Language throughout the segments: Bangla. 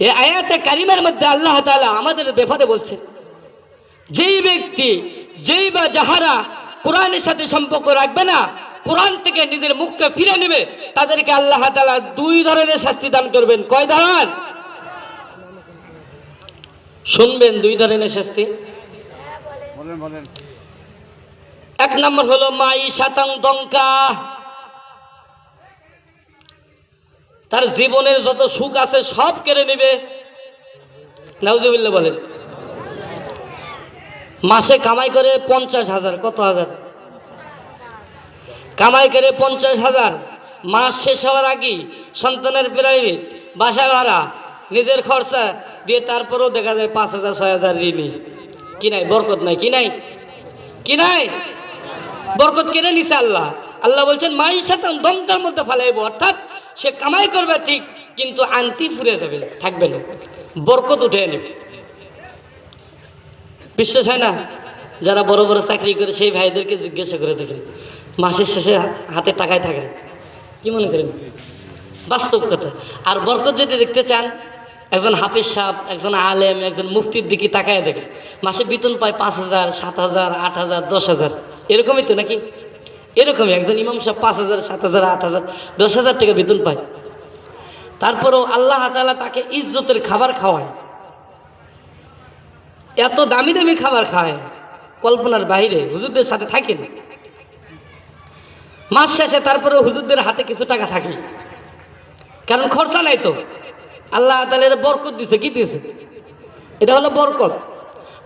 এই আয়াতে কারিমার মধ্যে আল্লাহ তাআলা আমাদের ব্যাপারে বলছেন, যেই ব্যক্তি যেই বা যাহারা কোরআনের সাথে সম্পর্ক রাখবে না, কোরআন থেকে নিজের মুখকে ফিরে নেবে, তাদেরকে আল্লাহ তাআলা দুই ধরনের শাস্তি দান করবেন। কয় ধরনের? শুনবেন, দুই ধরনের শাস্তি। এক নম্বর হলো মাইশাতাং দঙ্কা, তার জীবনের যত সুখ আছে সব কেড়ে নেবে। নাউজুবিল্লাহ বলেন। মাসে কামাই করে 50,000, কত হাজার কামাই করে 50,000, মাস শেষ হওয়ার আগে সন্তানের প্রাইভেট, বাসা ভাড়া, নিজের খরচা দিয়ে তারপরেও দেখা যায় 5,000 6,000 ঋণী। কি নাই? বরকত নাই। কি নাই? কি নাই? বরকত কেড়ে নিছে আল্লাহ। আল্লাহ বলছেন মাইশাতান দঙ্কার মধ্যে ফেলাইব, অর্থাৎ সে কামাই করবে ঠিক, কিন্তু আনতি ফুরে যাবে, থাকবে না, বরকত উঠে নেবে। বিশ্বাস হয় না? যারা বড় বড় চাকরি করে সেই ভাইদেরকে জিজ্ঞাসা করে দেখেন, মাসের শেষে হাতে টাকায় থাকে না। কি মনে করেন? বাস্তব কথা। আর বরকত যদি দেখতে চান, একজন হাফেজ সাহেব, একজন আলেম, একজন মুফতির দিকে তাকায় দেখেন, মাসে বেতন পায় 5,000 7,000 8,000 10,000, এরকমই তো নাকি? এরকমই একজন ইমাম সাহেব 5,000 7,000 8,000 10,000 টাকা বেতন পায়। তারপরেও আল্লাহ তাআলা তাকে ইজ্জতের খাবার খাওয়ায়, এত দামি দামি খাবার খায়, কল্পনার বাইরে। হুজুরদের সাথে থাকেন, মাস শেষে তারপরে হুজুরদের হাতে কিছু টাকা থাকে, কারণ খরচা নাই তো। আল্লাহ তাআলা বরকত দিছে। কি দিছে? এটা হলো বরকত।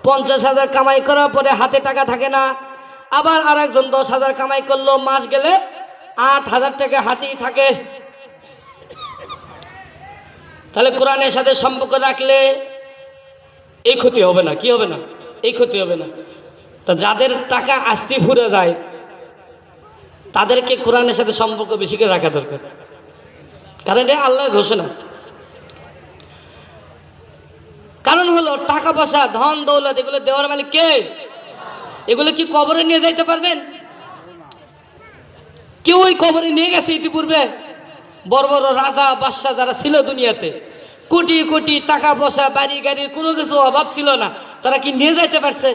50,000 কামাই করার পরে হাতে টাকা থাকে না, আবার আর একজন 10,000 কামাই করলো, মাস গেলে 8,000 টাকা হাতেই থাকে। তাহলে কোরআনের সাথে সম্পর্ক রাখলে এই ক্ষতি হবে না। কি হবে না? এই ক্ষতি হবে না। তা যাদের টাকা আস্তি ফুরে যায়, তাদেরকে কোরআনের সাথে সম্পর্ক বেশি করে রাখা দরকার, কারণ এটা আল্লাহর ঘোষণা। কারণ হলো টাকা পয়সা, ধন দৌলত, এগুলো দেওয়ার মালিক কে? এগুলো কি কবরে নিয়ে যাইতে পারবেন? কেউ ওই কবরে নিয়ে গেছে ইতিপূর্বে? বড় বড় রাজা বাদশাহ যারা ছিল দুনিয়াতে, কোটি কোটি টাকা পয়সা, বাড়ি গাড়ির কোনো কিছু অভাব ছিল না, তারা কি নিয়ে যাইতে পারছে?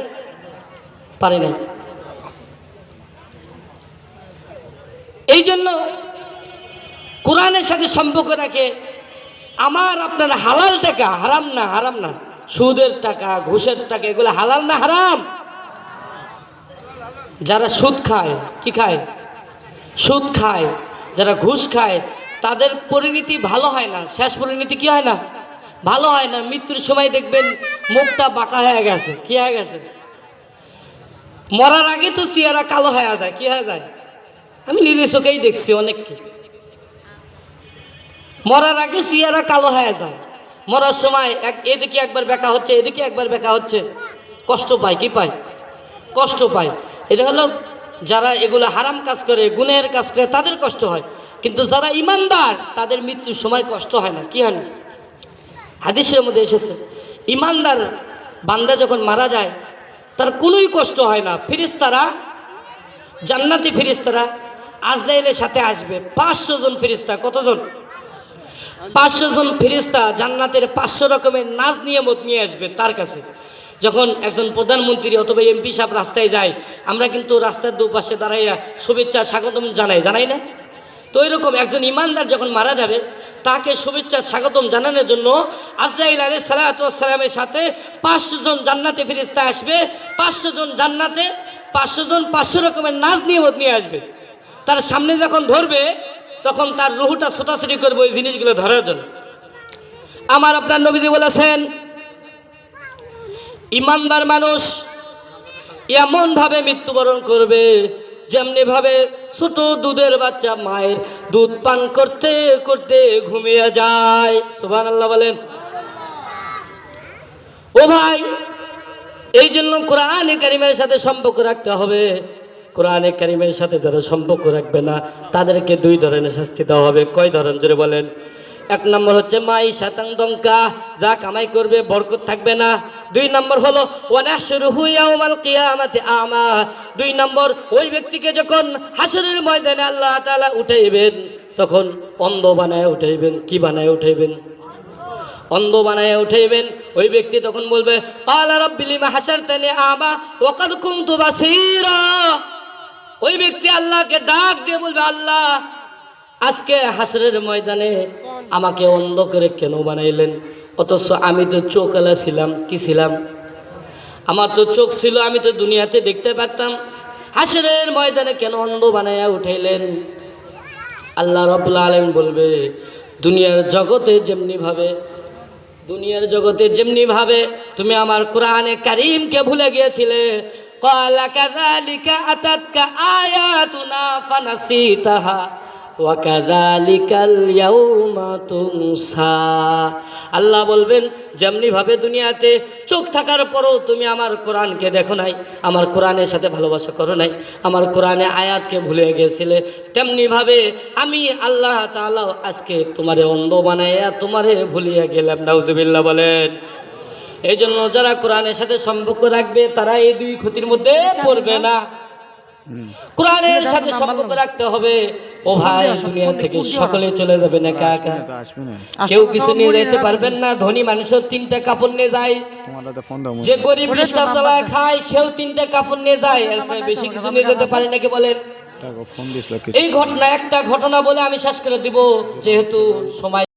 পারে নাই। এই জন্য কোরআনের সাথে সম্পর্ক রাখে আমার আপনার হালাল টাকা, হারাম না, হারাম না। সুদের টাকা, ঘুষের টাকা, এগুলো হালাল না হারাম? যারা সুদ খায়, কি খায়? সুদ খায়। যারা ঘুষ খায়, তাদের পরিণতি ভালো হয় না। শেষ পরিণতি কি হয় না? ভালো হয় না। মৃত্যুর সময় দেখবেন মুখটা বাঁকা হয়ে গেছে। কি হয়ে গেছে? মরার আগে তো চেহারা কালো হয়ে যায়। কি হয়ে যায়? আমি নিজের চোখেই দেখছি অনেককে, মরার আগে চেহারা কালো হয়ে যায়। মরার সময় এদিকে একবার ব্যাকা হচ্ছে, এদিকে একবার ব্যাকা হচ্ছে, কষ্ট পায়। কি পায়? কষ্ট পায়। এটা হলো যারা এগুলো হারাম কাজ করে, গুনাহের কাজ করে, তাদের কষ্ট হয়। কিন্তু যারা ইমানদার, তাদের মৃত্যুর সময় কষ্ট হয় না। কি হয় না? হাদিসের মধ্যে এসেছে, ইমানদার বান্দা যখন মারা যায়, তার কোনোই কষ্ট হয় না। ফেরেশতারা, জান্নাতি ফেরেশতারা আজরাইলের সাথে আসবে। 500 জন ফেরেশতা। কতজন? 500 জন ফেরেশতা জান্নাতের 500 রকমের নাজ নিয়ামত নিয়ে আসবে তার কাছে। যখন একজন প্রধানমন্ত্রী অথবা এমপি সাহেব রাস্তায় যায়, আমরা কিন্তু রাস্তার দুপাশে দাঁড়াইয়া শুভেচ্ছা স্বাগতম জানাই না? তো এরকম একজন ইমানদার যখন মারা যাবে, তাকে শুভেচ্ছা স্বাগতম জানানোর জন্য আজরাইল আলাইহিস সালাতু ওয়াস সালামের সাথে 500 জন জান্নাতি ফেরেশতা আসবে। 500 জন জান্নাতে 500 জন 500 রকমের নাজ নিয়ামত নিয়ে আসবে। তার সামনে যখন ধরবে, তখন তার রুহটা ছোটাছুটি করবে ওই জিনিসগুলো ধরার জন্য। আমার আপনার নবীজি বলেছেন, ইমানদার মানুষ এমনভাবে মৃত্যুবরণ করবে যেমনি ভাবে ছোট দুধের বাচ্চা মায়ের দুধ পান করতে করতে ঘুমিয়ে যায়। সুবহানাল্লাহ বলেন। ও ভাই, এই জন্য কোরআনে কারিমের সাথে সম্পর্ক রাখতে হবে। কোরআনে কারিমের সাথে যারা সম্পর্ক রাখবে না, তাদেরকে দুই ধরনের শাস্তি দেওয়া হবে। কয় ধরন? জোরে বলেন। এক নম্বর হচ্ছে মাইশাতাং দঙ্কা, যা কামাই করবে বরকত থাকবে না। 2 নম্বর হলো ওয়ানাহশুরুহু ইয়াউমাল কিয়ামাতি আমা। 2 নম্বর, ওই ব্যক্তিকে যখন হাসরের ময়দানে আল্লাহ তাআলা উঠাইবেন, তখন অন্ধ বানায় উঠাইবেন। কি বানায় উঠাইবেন? অন্ধ বানায় উঠাইবেন। ওই ব্যক্তি তখন বলবে ক্বালা রাব্বি লিমা হাশারতানি আমা ওয়া ক্বাদ কুনতু বাসীরা। ওই ব্যক্তি আল্লাহকে ডাক দিয়ে বলবে, আল্লাহ আজকে হাসরের ময়দানে আমাকে অন্ধ করে কেন বানাইলেন? অথচ আমি তো চোখওয়ালা ছিলাম। কি ছিলাম? আমার তো চোখ ছিল, আমি তো দুনিয়াতে দেখতে পারতাম। হাসরের ময়দানে কেন অন্ধ বানাইয়া উঠাইলেন? আল্লাহ রাব্বুল আলামিন বলবে, দুনিয়ার জগতে যেমনি ভাবে তুমি আমার কোরআনে কারীমকে ভুলে গিয়েছিলে। ক্বালা কাযালিকা আতাতকা আয়াতুনা ফানাসিতাহা ওয়া কাযালিকাল ইয়াউমা তুনসা। আল্লাহ বলবেন, যেমনি ভাবে দুনিয়াতে চোখ থাকার পরও তুমি আমার কোরআনকে দেখো নাই, আমার কোরআনের সাথে ভালোবাসা করো নাই, আমার কোরআনে আয়াতকে ভুলে গিয়েছিলে, তেমনি ভাবে আমি আল্লাহ তাআলা আজকে তোমারে অন্ধ বানাইয়া তোমারে ভুলিয়া গেলাম। নাউজুবিল্লাহ বলেন। এই জন্য যারা কোরআনের সাথে সম্পর্ক রাখবে তারা এই দুই ক্ষতির মধ্যে পড়বে না। কোরআনের সাথে সম্পর্ক রাখতে হবে। ও ভাই, দুনিয়া থেকে সকলে চলে যাবেন একা একা, কেউ কিছু নিয়ে যেতে পারবেন না। ধনী মানুষও 3টা কাপড় নিয়ে যায়, যে গরিব রিক্সা চালায় খায় সেও 3টা কাপড় নিয়ে যায়, এর চেয়ে বেশি কিছু নিয়ে যেতে পারে নাকি বলেন? এই ঘটনা, একটা ঘটনা বলে আমি শেষ করে দিব, যেহেতু সময়